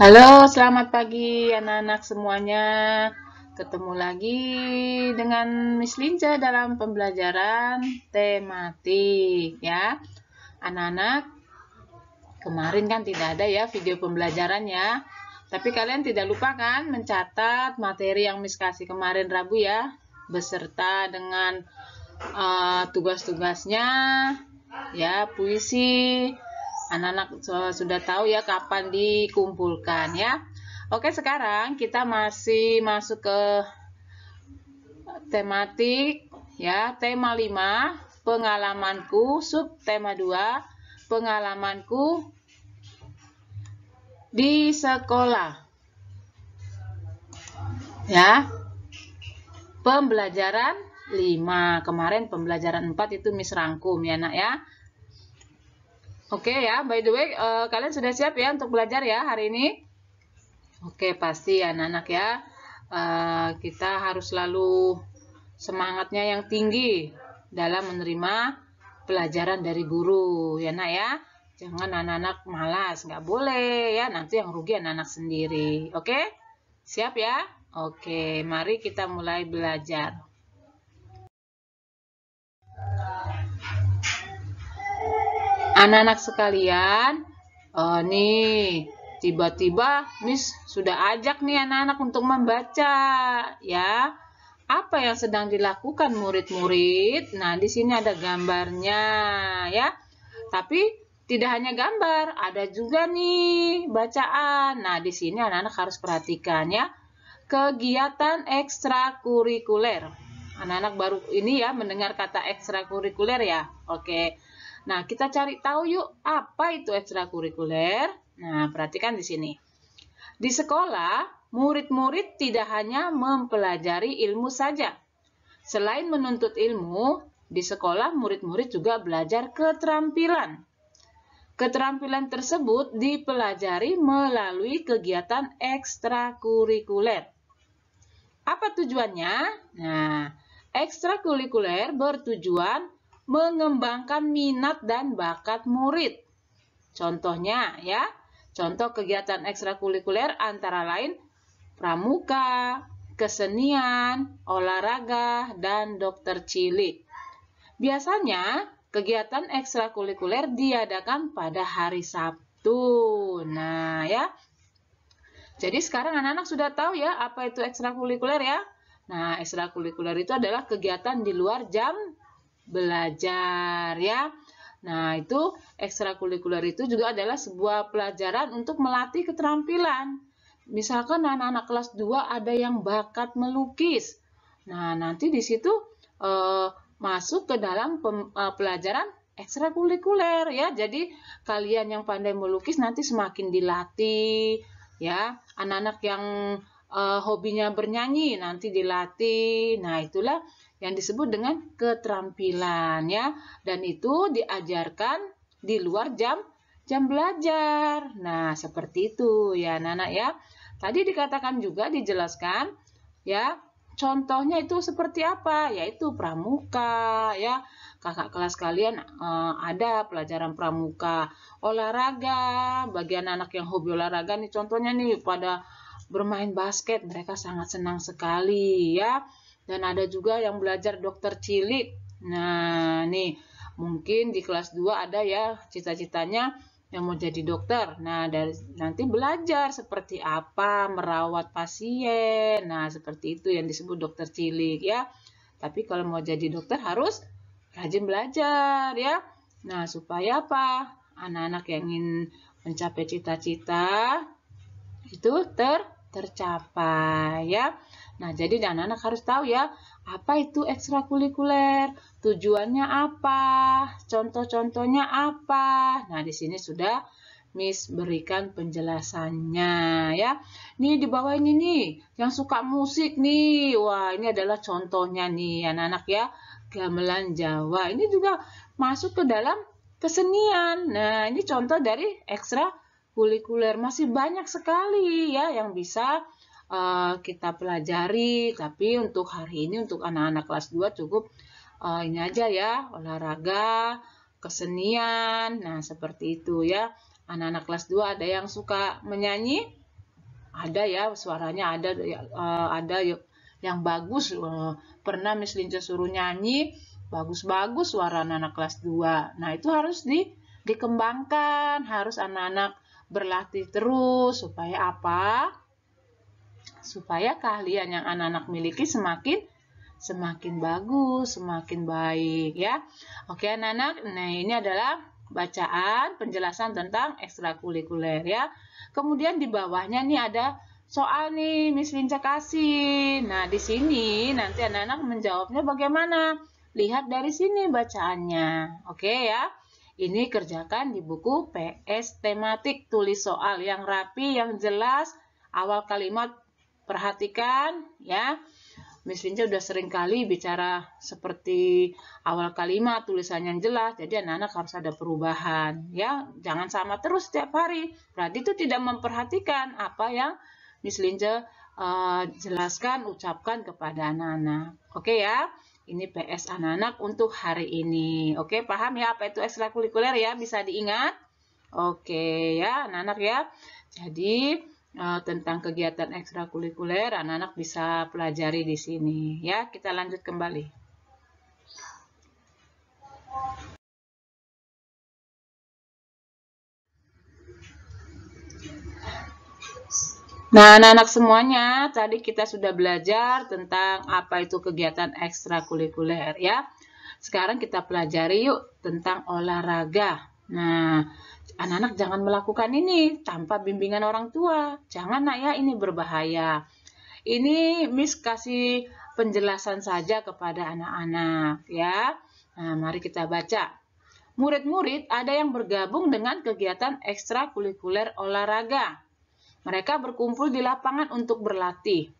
Halo, selamat pagi anak-anak semuanya. Ketemu lagi dengan Miss Linca dalam pembelajaran tematik ya. Anak-anak, kemarin kan tidak ada ya video pembelajarannya. Tapi kalian tidak lupa kan mencatat materi yang Miss kasih kemarin Rabu ya, beserta dengan tugas-tugasnya ya, puisi. Anak-anak sudah tahu ya kapan dikumpulkan ya. Oke, sekarang kita masih masuk ke tematik ya, tema 5, pengalamanku, sub tema 2, pengalamanku di sekolah. Ya. Pembelajaran 5. Kemarin pembelajaran 4 itu Miss rangkum ya, Nak ya. Oke ya, by the way, kalian sudah siap ya untuk belajar ya hari ini? Oke, pasti anak-anak ya. Kita harus selalu semangatnya yang tinggi dalam menerima pelajaran dari guru ya, Nak ya. Jangan anak-anak malas, nggak boleh ya. Nanti yang rugi anak-anak sendiri. Oke? Siap ya? Oke, mari kita mulai belajar. Anak-anak sekalian, nih tiba-tiba Miss sudah ajak nih anak-anak untuk membaca ya. Apa yang sedang dilakukan murid-murid? Nah, di sini ada gambarnya ya. Tapi tidak hanya gambar, ada juga nih bacaan. Nah, di sini anak-anak harus perhatikan ya. Kegiatan ekstrakurikuler. Anak-anak baru ini ya mendengar kata ekstrakurikuler ya. Oke. Nah, kita cari tahu yuk apa itu ekstrakurikuler. Nah, perhatikan di sini. Di sekolah, murid-murid tidak hanya mempelajari ilmu saja. Selain menuntut ilmu, di sekolah murid-murid juga belajar keterampilan. Keterampilan tersebut dipelajari melalui kegiatan ekstrakurikuler. Apa tujuannya? Nah, ekstrakurikuler bertujuan mengembangkan minat dan bakat murid. Contohnya ya, contoh kegiatan ekstrakurikuler antara lain pramuka, kesenian, olahraga, dan dokter cilik. Biasanya kegiatan ekstrakurikuler diadakan pada hari Sabtu. Nah ya, jadi sekarang anak-anak sudah tahu ya apa itu ekstrakurikuler ya. Nah, ekstrakurikuler itu adalah kegiatan di luar jam belajar ya. Nah, itu ekstrakurikuler itu juga adalah sebuah pelajaran untuk melatih keterampilan. Misalkan anak-anak kelas 2 ada yang bakat melukis. Nah, nanti di situ masuk ke dalam pelajaran ekstrakurikuler ya. Jadi kalian yang pandai melukis nanti semakin dilatih ya. Anak-anak yang hobinya bernyanyi nanti dilatih. Nah, itulah yang disebut dengan keterampilan ya. Dan itu diajarkan di luar jam belajar. Nah, seperti itu ya anak-anak ya. Tadi dikatakan juga dijelaskan ya. Contohnya itu seperti apa? Yaitu pramuka ya. Kakak kelas kalian ada pelajaran pramuka. Olahraga, bagi anak-anak yang hobi olahraga nih contohnya nih pada bermain basket, mereka sangat senang sekali ya. Dan ada juga yang belajar dokter cilik. Nah, nih mungkin di kelas 2 ada ya cita-citanya yang mau jadi dokter. Nah, nanti belajar seperti apa merawat pasien. Nah, seperti itu yang disebut dokter cilik ya. Tapi kalau mau jadi dokter harus rajin belajar ya. Nah, supaya apa? Anak-anak yang ingin mencapai cita-cita itu tercapai ya. Nah, jadi anak-anak harus tahu ya, apa itu ekstrakurikuler, tujuannya apa, contoh-contohnya apa. Nah, di sini sudah Miss berikan penjelasannya ya. Nih di bawah ini nih, yang suka musik nih. Wah, ini adalah contohnya nih anak-anak ya. Gamelan Jawa. Ini juga masuk ke dalam kesenian. Nah, ini contoh dari ekstrakurikuler. Masih banyak sekali ya yang bisa kita pelajari, tapi untuk hari ini untuk anak-anak kelas 2 cukup ini aja ya, olahraga, kesenian. Nah, seperti itu ya. Anak-anak kelas 2 ada yang suka menyanyi? Ada ya, suaranya ada yang bagus. Pernah Miss Linca suruh nyanyi, bagus-bagus suara anak-anak kelas 2. Nah, itu harus dikembangkan, harus anak-anak berlatih terus supaya apa? Supaya keahlian yang anak-anak miliki semakin bagus, semakin baik ya. Oke anak-anak, nah ini adalah bacaan penjelasan tentang ekstrakurikuler ya. Kemudian di bawahnya nih ada soal nih Miss Linca kasih. Nah di sini nanti anak-anak menjawabnya bagaimana? Lihat dari sini bacaannya. Oke ya. Ini kerjakan di buku PS tematik, tulis soal yang rapi, yang jelas, awal kalimat perhatikan ya. Miss Linca udah sering kali bicara seperti awal kalimat, tulisannya yang jelas, jadi anak-anak harus ada perubahan. Ya, jangan sama terus setiap hari. Berarti itu tidak memperhatikan apa yang Miss Linca jelaskan, ucapkan kepada anak-anak. Oke ya, ini PS anak-anak untuk hari ini. Oke, paham ya apa itu ekstrakurikuler ya? Bisa diingat? Oke ya, anak-anak ya. Jadi tentang kegiatan ekstrakurikuler anak-anak bisa pelajari di sini ya. Kita lanjut kembali. Nah, anak-anak semuanya, tadi kita sudah belajar tentang apa itu kegiatan ekstrakurikuler ya. Sekarang kita pelajari yuk tentang olahraga. Nah, anak-anak jangan melakukan ini tanpa bimbingan orang tua. Jangan nak ya, ini berbahaya. Ini Miss kasih penjelasan saja kepada anak-anak ya. Nah, mari kita baca. Murid-murid ada yang bergabung dengan kegiatan ekstrakurikuler olahraga. Mereka berkumpul di lapangan untuk berlatih.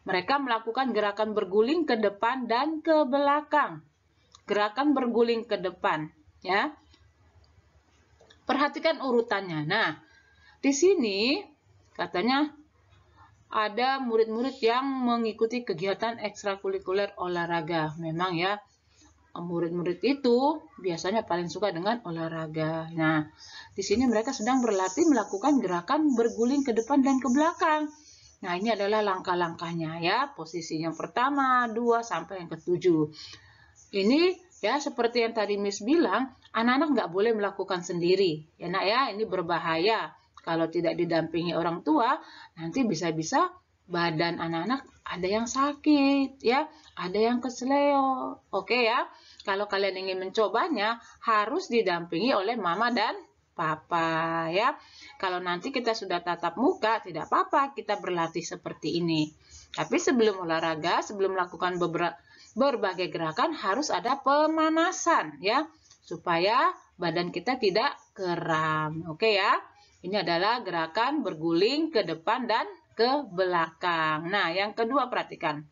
Mereka melakukan gerakan berguling ke depan dan ke belakang. Gerakan berguling ke depan, ya. Perhatikan urutannya. Nah, di sini katanya ada murid-murid yang mengikuti kegiatan ekstrakurikuler olahraga. Memang ya, murid-murid itu biasanya paling suka dengan olahraga. Nah, di sini mereka sedang berlatih melakukan gerakan berguling ke depan dan ke belakang. Nah, ini adalah langkah-langkahnya ya. Posisi yang pertama, 2 sampai yang ke-7. Ini ya seperti yang tadi Miss bilang, anak-anak nggak boleh melakukan sendiri. Ya nak ya, ini berbahaya. Kalau tidak didampingi orang tua, nanti bisa-bisa badan anak-anak ada yang sakit ya, ada yang kesleo. Oke ya. Kalau kalian ingin mencobanya, harus didampingi oleh mama dan papa ya. Kalau nanti kita sudah tatap muka, tidak apa-apa kita berlatih seperti ini. Tapi sebelum olahraga, sebelum melakukan berbagai gerakan harus ada pemanasan ya, supaya badan kita tidak kram. Oke ya. Ini adalah gerakan berguling ke depan dan ke belakang. Nah, yang kedua perhatikan.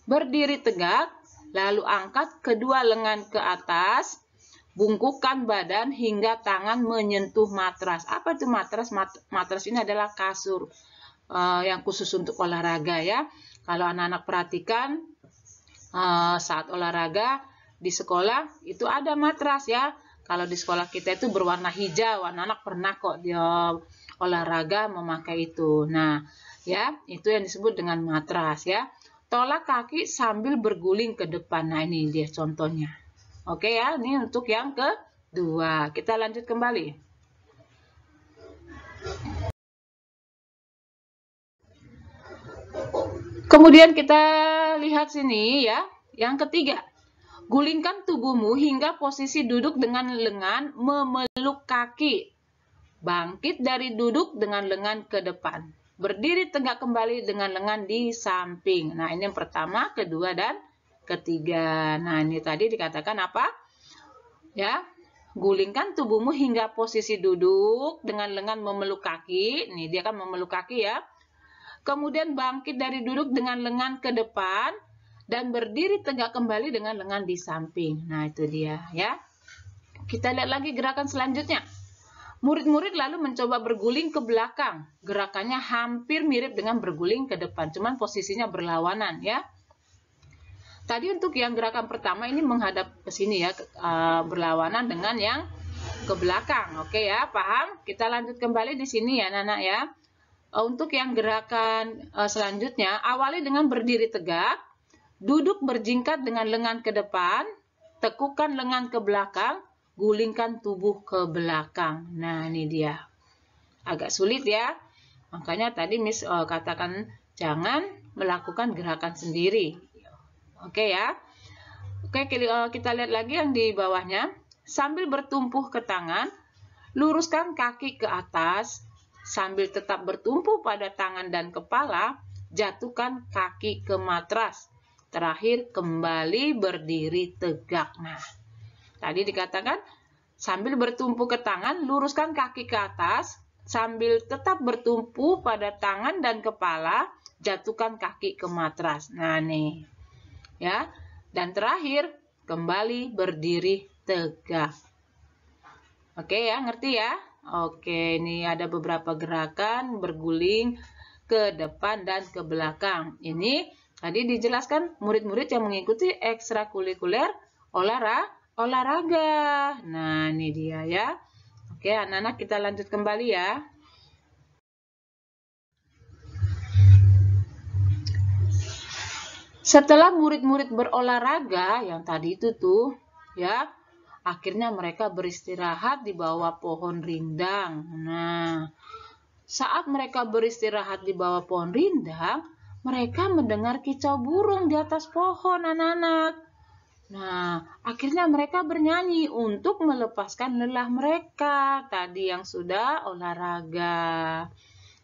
Berdiri tegak, lalu angkat kedua lengan ke atas, bungkukkan badan hingga tangan menyentuh matras. Apa itu matras? Matras ini adalah kasur yang khusus untuk olahraga ya. Kalau anak-anak perhatikan saat olahraga di sekolah itu ada matras ya. Kalau di sekolah kita itu berwarna hijau, anak-anak pernah kok dia olahraga memakai itu. Nah, ya, itu yang disebut dengan matras ya. Tolak kaki sambil berguling ke depan. Nah, ini dia contohnya. Oke ya, ini untuk yang kedua. Kita lanjut kembali. Kemudian kita lihat sini ya, yang ketiga. Gulingkan tubuhmu hingga posisi duduk dengan lengan memeluk kaki. Bangkit dari duduk dengan lengan ke depan. Berdiri tegak kembali dengan lengan di samping. Nah, ini yang pertama, kedua, dan ketiga. Nah, ini tadi dikatakan apa? Ya, gulingkan tubuhmu hingga posisi duduk dengan lengan memeluk kaki. Nih, dia kan memeluk kaki ya. Kemudian bangkit dari duduk dengan lengan ke depan. Dan berdiri tegak kembali dengan lengan di samping. Nah, itu dia ya. Kita lihat lagi gerakan selanjutnya. Murid-murid lalu mencoba berguling ke belakang. Gerakannya hampir mirip dengan berguling ke depan, cuman posisinya berlawanan ya. Tadi untuk yang gerakan pertama ini menghadap ke sini ya, berlawanan dengan yang ke belakang. Oke ya, paham? Kita lanjut kembali di sini ya, anak-anak ya. Untuk yang gerakan selanjutnya, awali dengan berdiri tegak, duduk berjingkat dengan lengan ke depan, tekukan lengan ke belakang, gulingkan tubuh ke belakang. Nah, ini dia. Agak sulit ya. Makanya tadi Miss katakan jangan melakukan gerakan sendiri. Oke ya. Oke, kita lihat lagi yang di bawahnya. Sambil bertumpu ke tangan, luruskan kaki ke atas. Sambil tetap bertumpu pada tangan dan kepala, jatuhkan kaki ke matras. Terakhir, kembali berdiri tegak. Nah, tadi dikatakan sambil bertumpu ke tangan, luruskan kaki ke atas. Sambil tetap bertumpu pada tangan dan kepala, jatuhkan kaki ke matras. Nah, nih. Ya. Dan terakhir, kembali berdiri tegak. Oke ya, ngerti ya? Oke, ini ada beberapa gerakan berguling ke depan dan ke belakang. Ini tadi dijelaskan murid-murid yang mengikuti ekstrakurikuler olahraga. Nah, ini dia ya. Oke, anak-anak kita lanjut kembali ya. Setelah murid-murid berolahraga yang tadi itu tuh, ya, akhirnya mereka beristirahat di bawah pohon rindang. Nah, saat mereka beristirahat di bawah pohon rindang, mereka mendengar kicau burung di atas pohon, anak-anak. Nah, akhirnya mereka bernyanyi untuk melepaskan lelah mereka tadi yang sudah olahraga.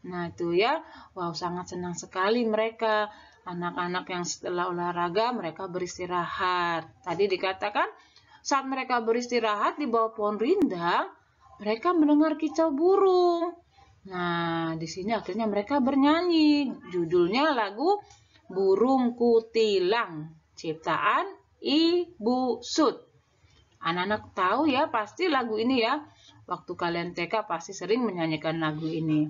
Nah, itu ya, wow, sangat senang sekali mereka. Anak-anak yang setelah olahraga, mereka beristirahat. Tadi dikatakan, saat mereka beristirahat di bawah pohon rindang, mereka mendengar kicau burung. Nah, di sini akhirnya mereka bernyanyi. Judulnya lagu Burung Kutilang, ciptaan Ibu Sud. Anak-anak tahu ya pasti lagu ini ya. Waktu kalian TK pasti sering menyanyikan lagu ini.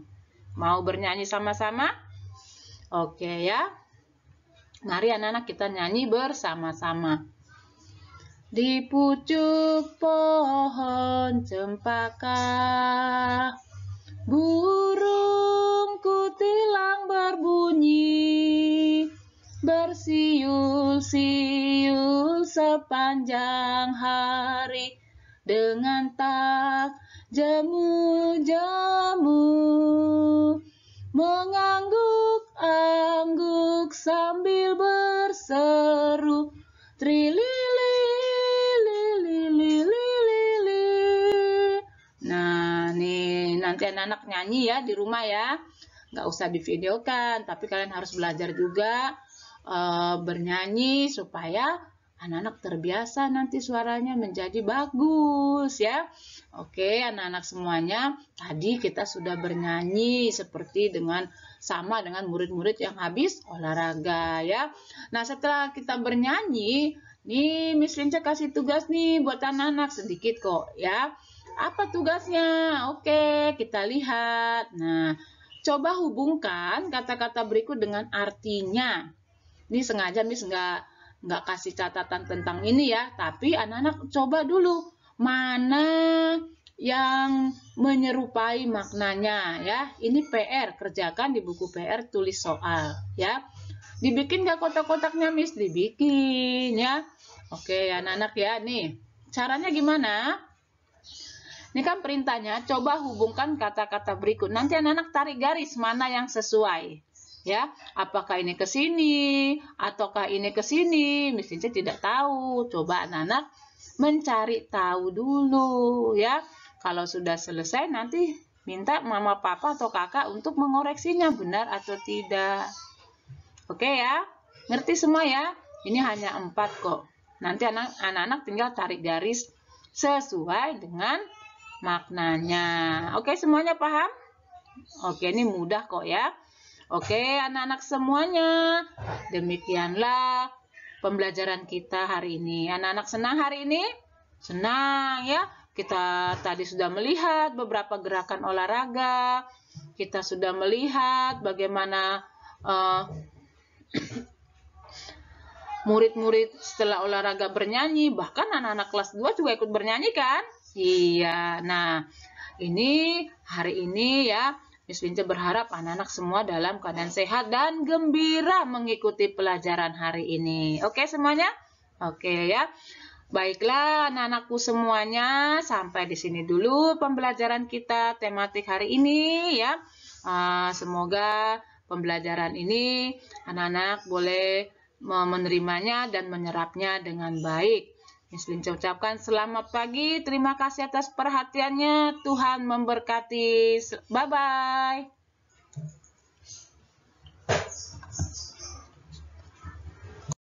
Mau bernyanyi sama-sama? Oke ya. Mari anak-anak kita nyanyi bersama-sama. Di pucuk pohon cempaka, burung kutilang berbunyi, bersiul-siul sepanjang hari, dengan tak jemu-jemu, mengangguk-angguk sambil berseru, trilili-li-li-li-li-li. Nah, nih nanti anak-anak nyanyi ya di rumah ya. Nggak usah divideokan, tapi kalian harus belajar juga bernyanyi supaya anak-anak terbiasa nanti suaranya menjadi bagus ya. Oke, anak-anak semuanya, tadi kita sudah bernyanyi seperti sama dengan murid-murid yang habis olahraga ya. Nah, setelah kita bernyanyi, nih Miss Linca kasih tugas nih buat anak-anak sedikit kok ya. Apa tugasnya? Oke, kita lihat. Nah, coba hubungkan kata-kata berikut dengan artinya. Ini sengaja Miss nggak kasih catatan tentang ini ya, tapi anak-anak coba dulu mana yang menyerupai maknanya ya. Ini PR, kerjakan di buku PR, tulis soal ya. Dibikin nggak kotak-kotaknya Miss? Dibikin ya. Oke anak-anak ya, nih caranya gimana? Ini kan perintahnya, coba hubungkan kata-kata berikut. Nanti anak-anak tarik garis mana yang sesuai. Ya, apakah ini ke sini ataukah ini ke sini? Mestinya tidak tahu. Coba anak-anak mencari tahu dulu ya. Kalau sudah selesai nanti minta mama, papa atau kakak untuk mengoreksinya benar atau tidak. Oke ya, ngerti semua ya? Ini hanya 4 kok. Nanti anak-anak tinggal tarik garis sesuai dengan maknanya. Oke, semuanya paham? Oke, ini mudah kok ya. Oke, anak-anak semuanya. Demikianlah pembelajaran kita hari ini. Anak-anak senang hari ini? Senang ya. Kita tadi sudah melihat beberapa gerakan olahraga. Kita sudah melihat bagaimana murid-murid setelah olahraga bernyanyi. Bahkan anak-anak kelas 2 juga ikut bernyanyi kan? Iya, nah ini hari ini ya, Miss Lince berharap anak-anak semua dalam keadaan sehat dan gembira mengikuti pelajaran hari ini. Oke semuanya? Oke ya. Baiklah anak-anakku semuanya, sampai di sini dulu pembelajaran kita tematik hari ini ya. Semoga pembelajaran ini anak-anak boleh menerimanya dan menyerapnya dengan baik. Miss Lince ucapkan selamat pagi, terima kasih atas perhatiannya, Tuhan memberkati, bye-bye.